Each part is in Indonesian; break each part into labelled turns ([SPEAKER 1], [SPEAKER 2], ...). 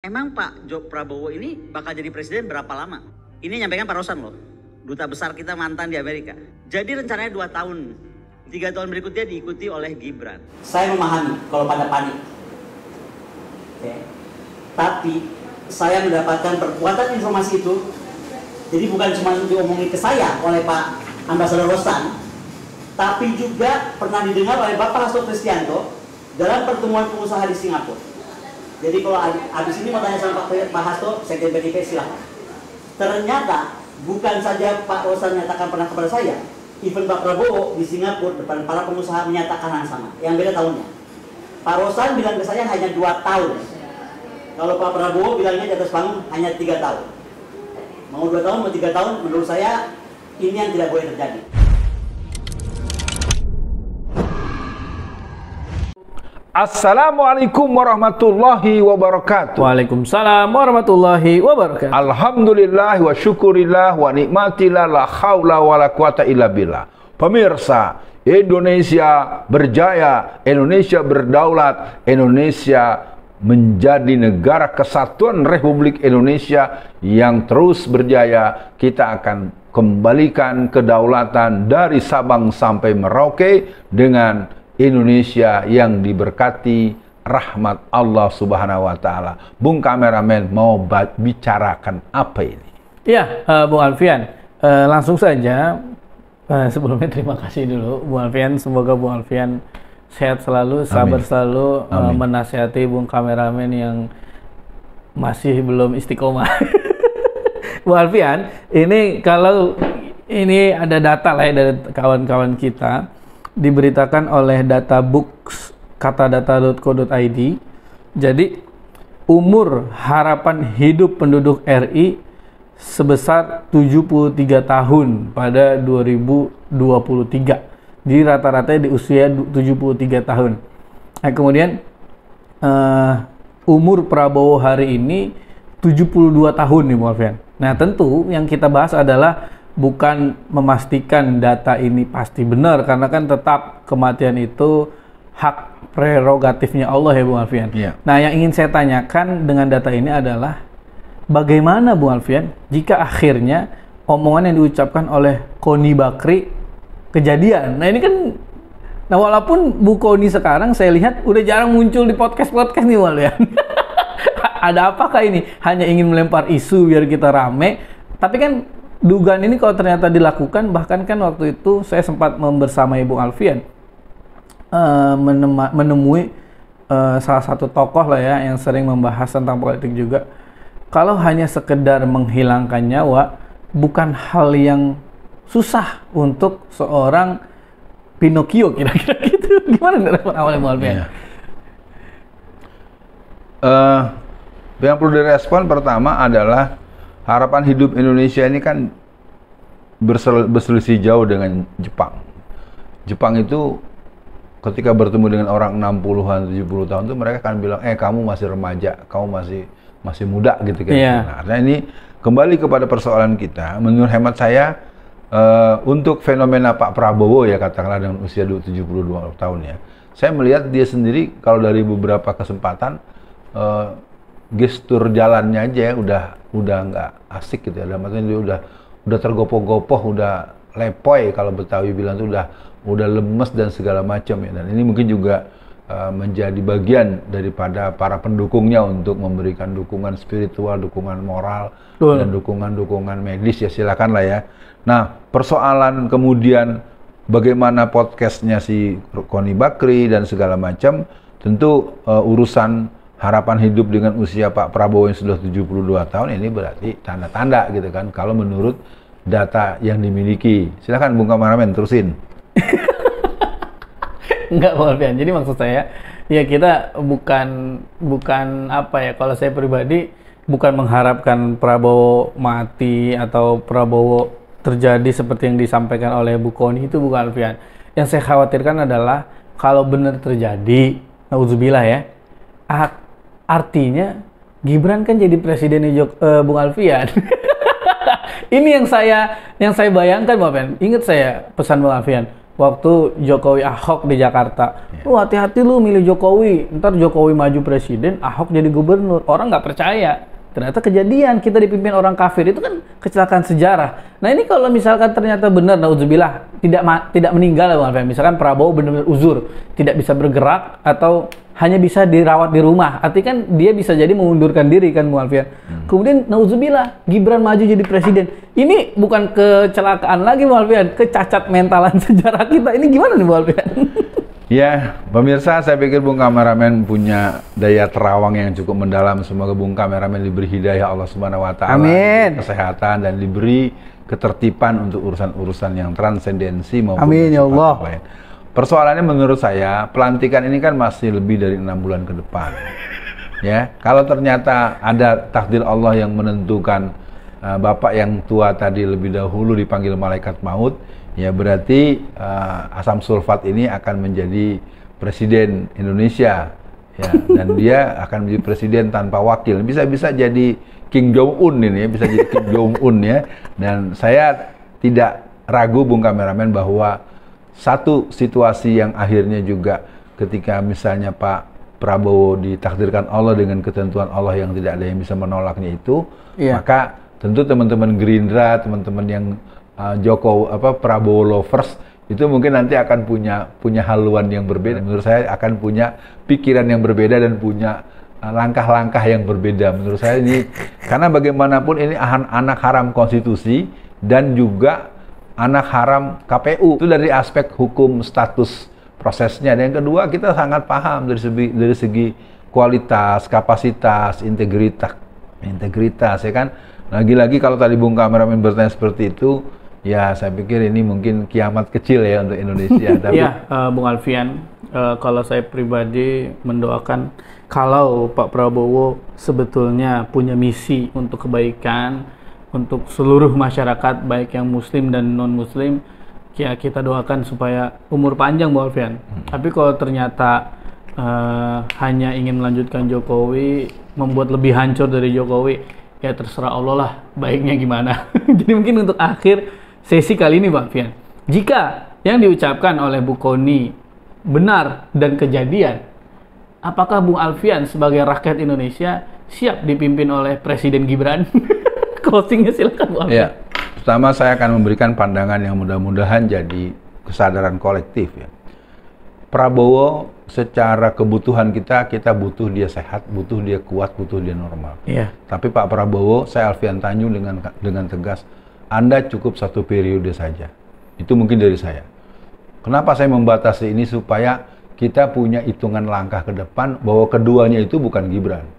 [SPEAKER 1] Emang Pak Prabowo ini bakal jadi presiden berapa lama? Ini nyampaikan Pak Rosan loh, duta besar kita mantan di Amerika. Jadi rencananya 2 tahun, 3 tahun berikutnya diikuti oleh Gibran. Saya memahami kalau pada panik. Oke. Tapi saya mendapatkan perkuatan informasi itu. Jadi bukan cuma diomongin ke saya oleh Pak Ambasador Rosan, tapi juga pernah didengar oleh Bapak Hasto Kristianto dalam pertemuan pengusaha di Singapura. Jadi kalau habis ini mau tanya sama Pak Hasto, Sekjen PDIP silahkan. Ternyata bukan saja Pak Rosan menyatakan pernah kepada saya, even Pak Prabowo di Singapura depan para pengusaha menyatakan hal yang sama. Yang beda tahunnya. Pak Rosan bilang ke saya hanya 2 tahun. Kalau Pak Prabowo bilangnya di atas panggung hanya 3 tahun. Mau 2 tahun, mau 3 tahun, menurut saya ini yang tidak boleh terjadi.
[SPEAKER 2] Assalamualaikum warahmatullahi wabarakatuh.
[SPEAKER 3] Waalaikumsalam warahmatullahi wabarakatuh.
[SPEAKER 2] Alhamdulillah wa syukurillah wa nikmatillah la haula wa la quwata illa billah. Pemirsa, Indonesia berjaya, Indonesia berdaulat, Indonesia menjadi negara kesatuan Republik Indonesia yang terus berjaya. Kita akan kembalikan kedaulatan dari Sabang sampai Merauke dengan Indonesia yang diberkati rahmat Allah Subhanahu wa taala. Bung kameramen mau bicarakan apa ini?
[SPEAKER 3] Ya, Bung Alfian, langsung saja. Sebelumnya terima kasih dulu Bung Alfian, semoga Bung Alfian sehat selalu, sabar selalu, menasihati Bung kameramen yang masih belum istiqomah. Bung Alfian, ini kalau ini ada data lah ya dari kawan-kawan kita, diberitakan oleh databooks katadata.co.id. Jadi umur harapan hidup penduduk RI sebesar 73 tahun pada 2023. Jadi rata-rata di usia 73 tahun. Nah, kemudian umur Prabowo hari ini 72 tahun nih, Bung Alfian. Nah, tentu yang kita bahas adalah bukan memastikan data ini pasti benar, karena kan tetap kematian itu hak prerogatifnya Allah ya Bung Alfian.
[SPEAKER 2] Yeah.
[SPEAKER 3] Nah, yang ingin saya tanyakan dengan data ini adalah bagaimana Bung Alfian jika akhirnya omongan yang diucapkan oleh Koni Bakri kejadian. Nah, ini kan, nah walaupun Bu Koni sekarang saya lihat udah jarang muncul di podcast-podcast nih Bung Alfian. Ada apakah ini? Hanya ingin melempar isu biar kita rame, tapi kan dugaan ini kalau ternyata dilakukan, bahkan kan waktu itu saya sempat membersamai Bung Alfian menemui salah satu tokoh lah ya yang sering membahas tentang politik juga. Kalau hanya sekedar menghilangkan nyawa bukan hal yang susah untuk seorang Pinocchio, kira-kira gitu. Gimana respon awalnya Bung Alfian?
[SPEAKER 2] Yang perlu direspon pertama adalah harapan hidup Indonesia ini kan berselisih jauh dengan Jepang. Jepang itu ketika bertemu dengan orang 60-an, 70 tahun itu mereka akan bilang, kamu masih remaja, kamu masih muda gitu kan.
[SPEAKER 3] Yeah.
[SPEAKER 2] Nah, artinya ini kembali kepada persoalan kita. Menurut hemat saya, untuk fenomena Pak Prabowo ya katakanlah dengan usia 72 tahun ya, saya melihat dia sendiri kalau dari beberapa kesempatan gestur jalannya aja ya udah nggak asik gitu ya. Maksudnya dia udah tergopoh-gopoh, udah lepoy kalau Betawi bilang tuh udah lemes dan segala macam ya. Dan ini mungkin juga menjadi bagian daripada para pendukungnya untuk memberikan dukungan spiritual, dukungan moral, dan dukungan medis ya, silakan lah ya. Nah, persoalan kemudian bagaimana podcastnya si Koni Bakri dan segala macam, tentu urusan harapan hidup dengan usia Pak Prabowo yang sudah 72 tahun ini berarti tanda-tanda gitu kan, kalau menurut data yang dimiliki. Silakan Bung kameramen terusin.
[SPEAKER 3] Enggak Bung Alfian, jadi maksud saya ya kita bukan apa ya, kalau saya pribadi bukan mengharapkan Prabowo mati atau Prabowo terjadi seperti yang disampaikan oleh Bu Koni, itu bukan Alfian. Yang saya khawatirkan adalah kalau benar terjadi, naudzubillah ya, artinya Gibran kan jadi presidennya Bung Alfian. Ini yang saya bayangkan Bung Alfian. Ingat saya pesan Bung Alfian, waktu Jokowi Ahok di Jakarta. Lu hati-hati lu milih Jokowi, ntar Jokowi maju presiden, Ahok jadi gubernur. Orang nggak percaya. Ternyata kejadian, kita dipimpin orang kafir, itu kan kecelakaan sejarah. Nah ini kalau misalkan ternyata benar, nauzubillah, tidak meninggal, misalkan Prabowo benar-benar uzur, tidak bisa bergerak atau hanya bisa dirawat di rumah, artinya kan dia bisa jadi mengundurkan diri kan, Mualfian. Kemudian nauzubillah, Gibran maju jadi presiden. Ini bukan kecelakaan lagi, Mualfian, kecacat mentalan sejarah kita. Ini gimana nih, Mualfian?
[SPEAKER 2] Ya, pemirsa, saya pikir Bung Kameramen punya daya terawang yang cukup mendalam. Semoga Bung Kameramen diberi hidayah Allah Subhanahu wa taala, kesehatan dan diberi ketertiban untuk urusan-urusan yang transendensi maupun
[SPEAKER 3] amin ya Allah.
[SPEAKER 2] Lain. Persoalannya menurut saya, pelantikan ini kan masih lebih dari 6 bulan ke depan. Ya, kalau ternyata ada takdir Allah yang menentukan Bapak yang tua tadi lebih dahulu dipanggil malaikat maut, ya berarti asam sulfat ini akan menjadi presiden Indonesia, ya, dan dia akan menjadi presiden tanpa wakil. Bisa-bisa jadi Kim Jong Un ini, bisa jadi Kim Jong Un ya. Dan saya tidak ragu Bung Kameramen bahwa satu situasi yang akhirnya juga ketika misalnya Pak Prabowo ditakdirkan Allah dengan ketentuan Allah yang tidak ada yang bisa menolaknya itu, maka tentu teman-teman Gerindra, teman-teman yang Prabowo lovers itu mungkin nanti akan punya haluan yang berbeda. Menurut saya akan punya pikiran yang berbeda dan punya langkah-langkah yang berbeda. Menurut saya ini karena bagaimanapun ini anak haram konstitusi dan juga anak haram KPU. Itu dari aspek hukum status prosesnya. Dan yang kedua, kita sangat paham dari segi kualitas, kapasitas, integritas ya kan. Lagi-lagi kalau tadi Bung Kameramen bertanya seperti itu, ya saya pikir ini mungkin kiamat kecil ya untuk Indonesia. Tapi
[SPEAKER 3] ya, Bung Alfian, kalau saya pribadi mendoakan kalau Pak Prabowo sebetulnya punya misi untuk kebaikan, untuk seluruh masyarakat baik yang muslim dan non-muslim, ya kita doakan supaya umur panjang, Bung Alfian. Tapi kalau ternyata hanya ingin melanjutkan Jokowi, membuat lebih hancur dari Jokowi, ya terserah Allah lah baiknya gimana. Jadi mungkin untuk akhir sesi kali ini, Bang Alfian, jika yang diucapkan oleh Bu Kony benar dan kejadian, apakah Bung Alfian sebagai rakyat Indonesia siap dipimpin oleh Presiden Gibran? Closingnya silakan, Bung Alfian.
[SPEAKER 2] Ya, pertama saya akan memberikan pandangan yang mudah-mudahan jadi kesadaran kolektif ya. Prabowo secara kebutuhan kita butuh dia sehat, butuh dia kuat, butuh dia normal.
[SPEAKER 3] Iya.
[SPEAKER 2] Tapi Pak Prabowo, saya Alfian Tanjung dengan tegas, Anda cukup 1 periode saja. Itu mungkin dari saya. Kenapa saya membatasi ini? Supaya kita punya hitungan langkah ke depan bahwa keduanya itu bukan Gibran.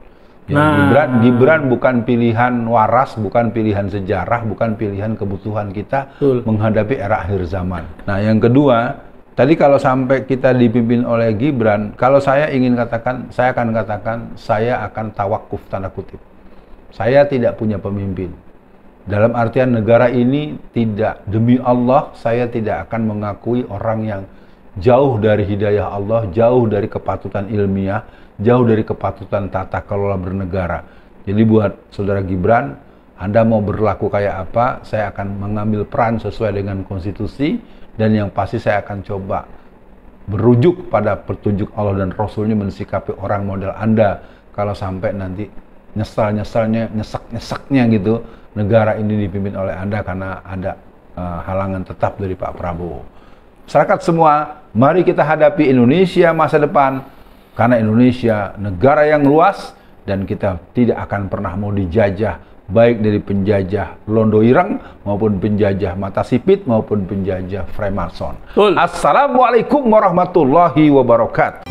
[SPEAKER 2] Ya, Gibran bukan pilihan waras, bukan pilihan sejarah, bukan pilihan kebutuhan kita menghadapi era akhir zaman. Nah, yang kedua, tadi kalau sampai kita dipimpin oleh Gibran, kalau saya ingin katakan, saya akan katakan, saya akan tawakuf tanda kutip. Saya tidak punya pemimpin. Dalam artian negara ini tidak, demi Allah, saya tidak akan mengakui orang yang jauh dari hidayah Allah, jauh dari kepatutan ilmiah, jauh dari kepatutan tata kelola bernegara. Jadi buat saudara Gibran, Anda mau berlaku kayak apa, saya akan mengambil peran sesuai dengan konstitusi, dan yang pasti saya akan coba berujuk pada petunjuk Allah dan Rasulnya mensikapi orang model Anda kalau sampai nanti nyesek-nyeseknya gitu negara ini dipimpin oleh Anda karena ada halangan tetap dari Pak Prabowo. Masyarakat semua, mari kita hadapi Indonesia masa depan karena Indonesia negara yang luas dan kita tidak akan pernah mau dijajah baik dari penjajah Londo Ireng maupun penjajah Mata Sipit maupun penjajah Freemason. Assalamualaikum warahmatullahi wabarakatuh.